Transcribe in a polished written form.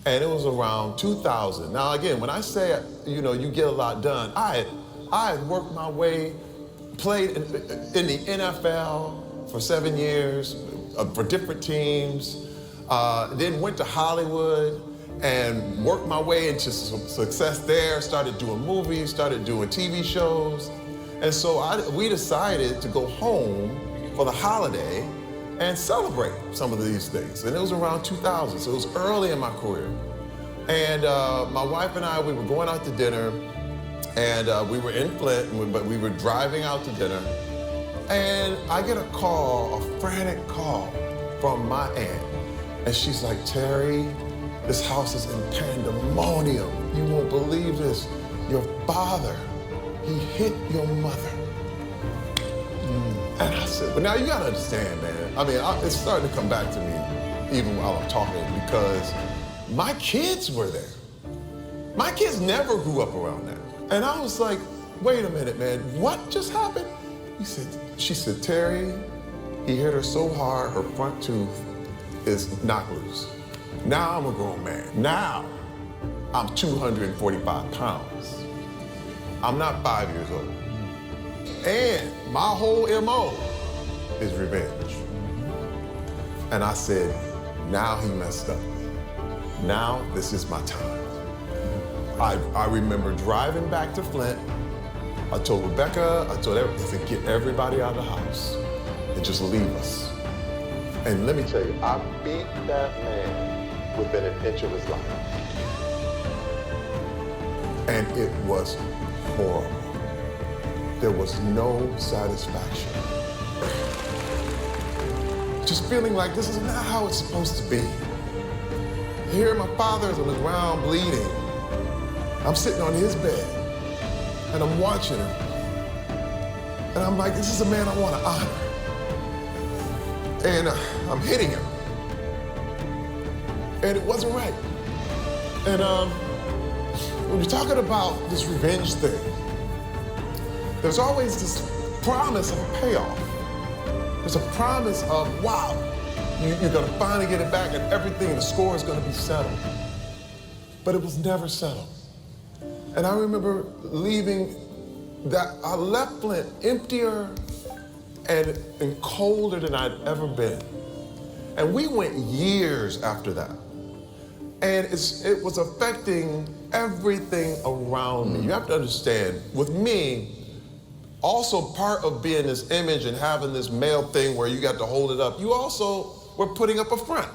And it was around 2000. Now again, when I say, you know, you get a lot done, I had worked my way, played in the NFL for 7 years, for different teams, then went to Hollywood and worked my way into success there, started doing movies, started doing TV shows. And so we decided to go home for the holiday and celebrate some of these things. And it was around 2000, so it was early in my career. And my wife and I, we were going out to dinner, and we were in Flint, but we were driving out to dinner. And I get a call, a frantic call from my aunt. And she's like, Terry, this house is in pandemonium. You won't believe this. Your father, he hit your mother. And I said, but now you gotta understand, man. I mean, it's starting to come back to me even while I'm talking, because my kids were there. My kids never grew up around that. And I was like, wait a minute, man, what just happened? She said, Terry, he hit her so hard, her front tooth is knocked loose. Now I'm a grown man. Now I'm 245 pounds. I'm not 5 years old. And my whole MO is revenge. And I said, now he messed up. Now this is my time. I remember driving back to Flint. I told Rebecca, I said, get everybody out of the house and just leave us. And let me tell you, I beat that man within an inch of his life. And it was horrible. There was no satisfaction. Just feeling like this is not how it's supposed to be. Here my father's on the ground bleeding. I'm sitting on his bed and I'm watching him. And I'm like, this is a man I want to honor. And I'm hitting him. And it wasn't right. And when you're talking about this revenge thing, there's always this promise of a payoff. There's a promise of, wow, you're gonna finally get it back and everything, the score is gonna be settled. But it was never settled. And I remember leaving that, I left Flint emptier and colder than I'd ever been. And we went years after that. And it was affecting everything around me. You have to understand, with me, also part of being this image and having this male thing where you got to hold it up, you also were putting up a front.